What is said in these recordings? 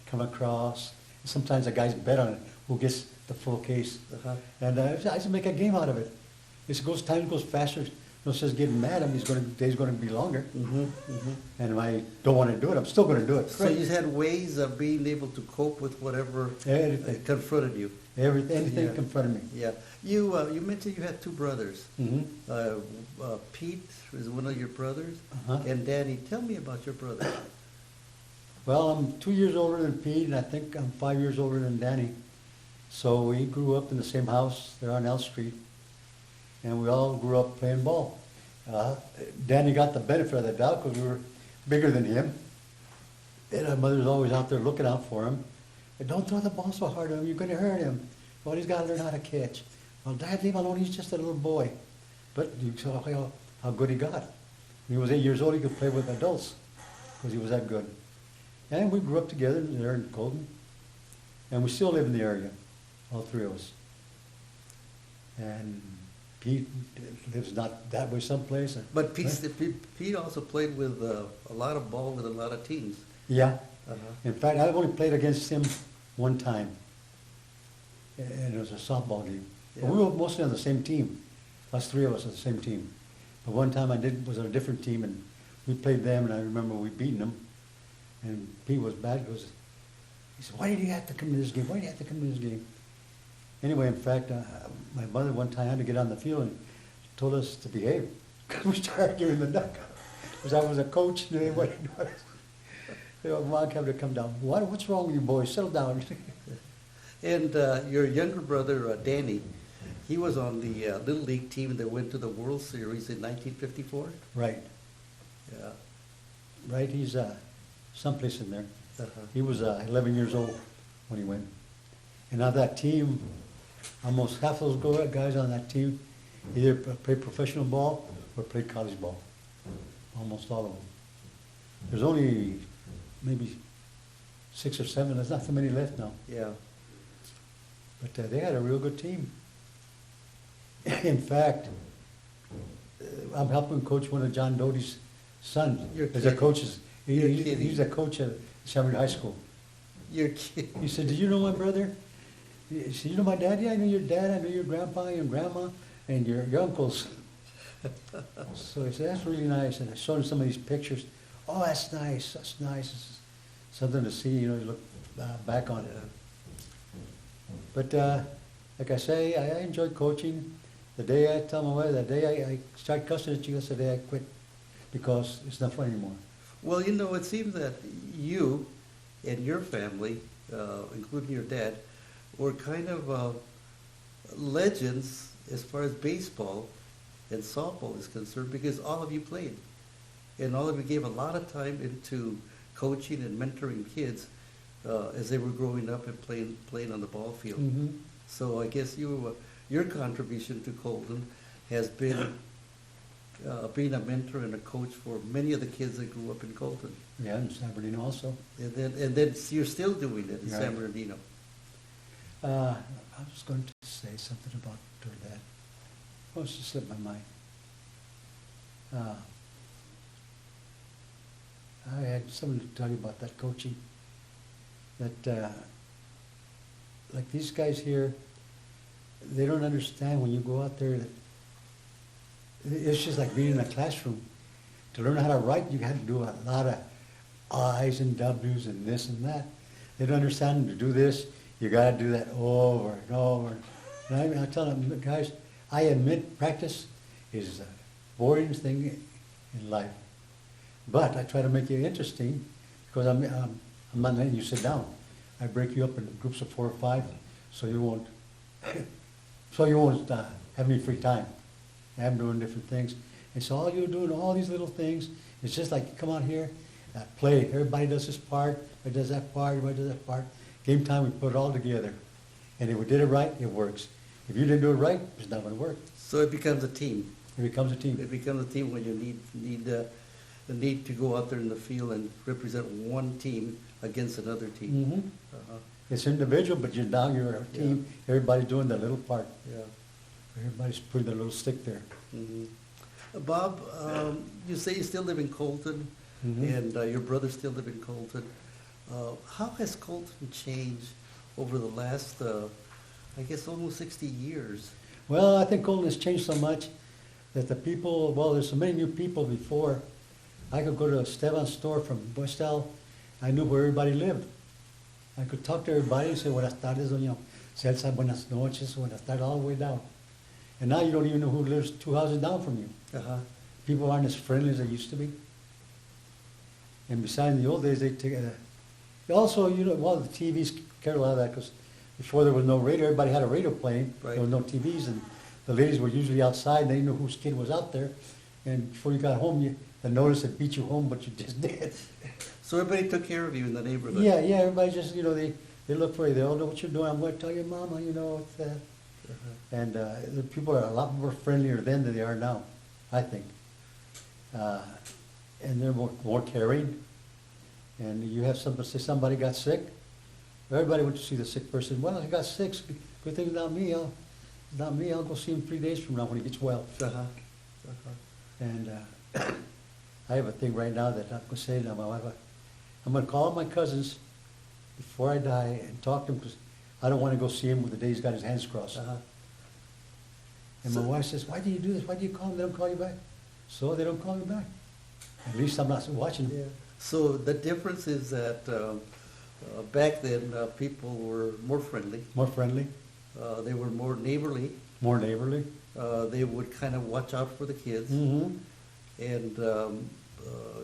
come across. Sometimes the guys bet on it, who gets the full case. And I used to make a game out of it. Time goes faster. No sense getting mad. I mean, day's going to be longer. And if I don't want to do it, I'm still going to do it. So you had ways of being able to cope with whatever confronted you. Anything confronted me. Yeah. You mentioned you had two brothers. Pete is one of your brothers, and Danny. Tell me about your brothers. Well, I'm 2 years older than Pete, and I think I'm 5 years older than Danny. So we grew up in the same house there on L Street, and we all grew up playing ball. Danny got the benefit of the doubt because we were bigger than him, and our mother's always out there looking out for him. But don't throw the ball so hard on him, you're going to hurt him. Well, he's got to learn how to catch. Well, Dad, leave him alone, he's just a little boy. But you saw how good he got. When he was 8 years old, he could play with adults because he was that good. And we grew up together there in Colton, and we still live in the area, all three of us. And Pete lives not that way someplace. But Pete also played with a lot of ball with a lot of teams. Yeah. In fact, I've only played against him one time, and it was a softball game. Yeah. But we were mostly on the same team. Us three of us on the same team. But one time was on a different team, and we played them, and I remember we beaten them. And Pete was bad because he said, "Why did you have to come to this game? Why did you have to come to this game?" Anyway, in fact, my mother one time had to get on the field and told us to behave because we started arguing in the dugout. Because I was a coach, and they wouldn't do it. Mom had to come down. What's wrong with you boys? Settle down. And your younger brother, Danny, he was on the Little League team that went to the World Series in 1954? Right. Yeah. Right, he's someplace in there. He was 11 years old when he went. And of that team, almost half those guys on that team either played professional ball or played college ball. Almost all of them. There's only maybe 6 or 7. There's not so many left now. Yeah. But they had a real good team. In fact, I'm helping coach one of John Doty's sons. He's a coach. He's a coach at Summer High School. You're kidding. He said, "Did you know my brother?" He said, "You know my dad? Yeah, I know your dad. I know your grandpa and grandma and your uncles." So he said, "That's really nice." And I showed him some of these pictures. "Oh, that's nice. That's nice. It's something to see, you look back on it." But like I say, I enjoy coaching. The day I tell my wife, the day I start cussing at you, that's the day I quit because it's not fun anymore. Well, it seems that you and your family, including your dad, were kind of legends as far as baseball and softball is concerned because all of you played. And all of you gave a lot of time into coaching and mentoring kids as they were growing up and playing on the ball field. So I guess your contribution to Colton has been being a mentor and a coach for many of the kids that grew up in Colton. Yeah, in San Bernardino also. And then you're still doing it in San Bernardino. I was going to say something about that. Oh, it's just slipped my mind. I had something to tell you about that coaching. That, like these guys here, they don't understand when you go out there that it's just like being in a classroom. To learn how to write, you had to do a lot of I's and W's and this and that. They don't understand to do this, you got to do that over and over. And I tell them, guys, I admit practice is the boring thing in life. But I try to make it interesting because I'm not letting you sit down. I break you up in groups of 4 or 5 so you won't have any free time. I'm doing different things. And so all you're doing, all these little things, it's just like you come out here, play. Everybody does this part, everybody does that part, everybody does that part. Game time, we put it all together. And if we did it right, it works. If you didn't do it right, it's not going to work. So it becomes a team. It becomes a team. It becomes a team when you need to go out there in the field and represent one team against another team. It's individual, but you're a team. Yeah. Everybody's doing their little part. Yeah. Everybody's putting their little stick there. Bob, you say you still live in Colton, and your brothers still live in Colton. How has Colton changed over the last, I guess, almost 60 years? Well, I think Colton has changed so much that the people, well, there's so many new people before. I could go to Esteban's store from Basball. I knew where everybody lived. I could talk to everybody and say, buenas tardes, doña Celsa, buenas noches, buenas tardes, all the way down. And now you don't even know who lives 2 houses down from you. Uh-huh. People aren't as friendly as they used to be. And besides, in the old days, they take also, you know, well, the TVs cared a lot of that because before there was no radio, everybody had a radio playing. Right. There was no TVs, and the ladies were usually outside, and they knew whose kid was out there. And before you got home, the notice had beat you home, but you just did. So everybody took care of you in the neighborhood? Yeah, everybody just, you know, they look for you. They all know what you're doing. I'm going to tell your mama, you know. It's, Uh-huh. And the people are a lot more friendlier then than they are now, I think. And they're more caring. And you have somebody say somebody got sick. Everybody went to see the sick person. Well, he got sick. Good thing it's not me. It's not me. I'll go see him 3 days from now when he gets well. Uh-huh. Uh-huh. And I have a thing right now that I'm going to say to my wife. I'm going to call my cousins before I die and talk to them because I don't want to go see him with the day he's got his hands crossed. Uh-huh. And my wife says, why do you do this? Why do you call them? They don't call you back. So they don't call me back. At least I'm not watching. Yeah. So the difference is that back then people were more friendly. More friendly, They were more neighborly. more neighborly. They would kind of watch out for the kids. Mm-hmm. And,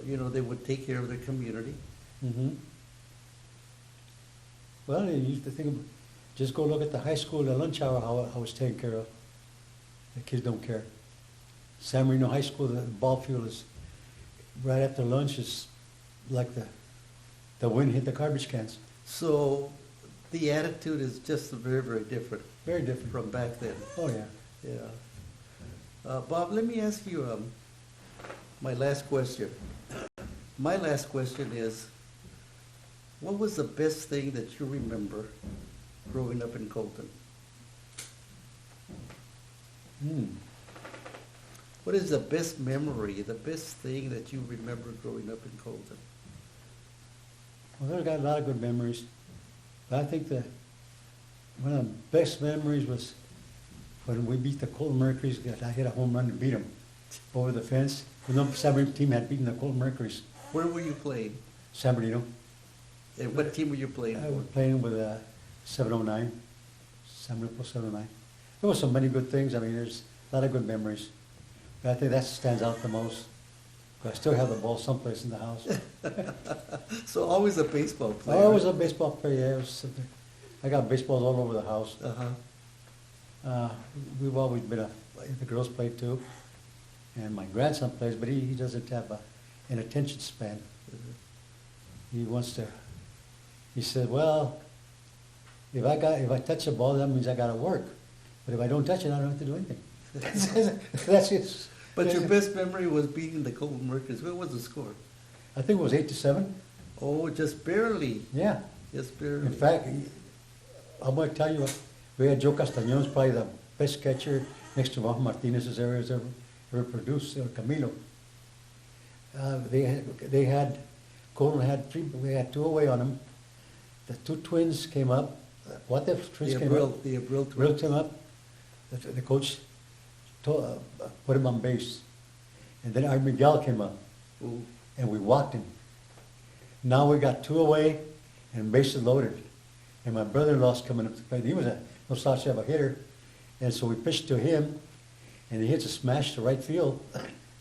you know, they would take care of their community. Mm-hmm. Well, you used to think, just go look at the high school, the lunch hour, how it's taken care of. The kids don't care. San Marino High School, the ball field is, right after lunch is like the wind hit the garbage cans. So the attitude is just very, very different Very different. from back then. Oh, yeah. Yeah. Bob, let me ask you my last question. My last question is, what was the best thing that you remember growing up in Colton? What is the best memory, the best thing that you remember growing up in Colton? Well, I've got a lot of good memories. But I think one of the best memories was when we beat the Colton Mercuries. I hit a home run to beat them over the fence. The San Bernardino team had beaten the Colton Mercuries. Where were you playing? San Bernardino. And what team were you playing I for? was playing with 709, San Bernardino 709. There were so many good things. I mean, there's a lot of good memories. But I think that stands out the most. But I still have the ball someplace in the house. So always a baseball player. I was a baseball player. Yeah, I got baseballs all over the house. Uh-huh. We've always been the girls play too. And my grandson plays, but he doesn't have an attention span. He said, well, if I touch the ball, that means I got to work. But if I don't touch it, I don't have to do anything. That's it. But your best memory was beating the Colton Mercuries. What was the score? I think it was 8-7. Oh, just barely. Yeah. Just barely. In fact, I'm going to tell you, we had Joe Castañon's probably the best catcher next to Juan Martinez's ever produced, Camilo. Colton had we had 2 away on them. The 2 twins came up. What the twins came up? The Abril Real twins. came up. The coach put him on base. And then our Miguel came up. Ooh. And we walked him. Now we got 2 away and bases loaded. And my brother-in-law's coming up to play. He was no slouch of a hitter. And so we pitched to him, and he hits a smash to right field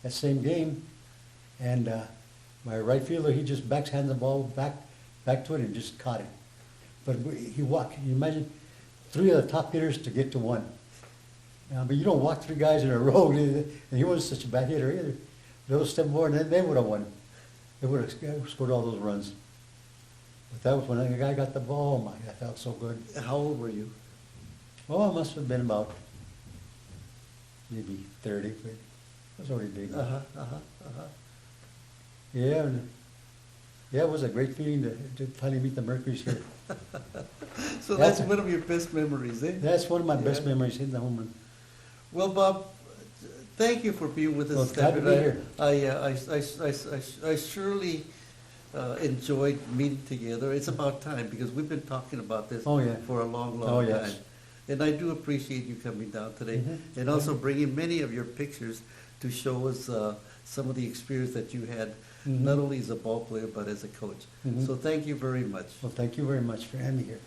that same game. And my right fielder, he just backhands the ball back to it and just caught it. But he walked. Can you imagine 3 of the top hitters to get to 1? But you don't walk 3 guys in a row, and he wasn't such a bad hitter either. They would step forward, and then they would have won. They would have scored all those runs. But that was when the guy got the ball. Oh my, that felt so good. How old were you? Oh, I must have been about maybe 30. But it was already big. Yeah, it was a great feeling to finally meet the Mercury's here. So that's one of your best memories, eh? That's one of my best Yeah. memories, hitting the home run. Well, Bob, thank you for being with us. Well, glad to be here. I surely enjoyed meeting together. It's about time because we've been talking about this Oh, yeah. for a long, long Oh, yes. time. And I do appreciate you coming down today Mhm. and also bringing many of your pictures to show us some of the experience that you had, Mhm. not only as a ball player but as a coach. Mhm. So thank you very much. Well, thank you very much for having me here.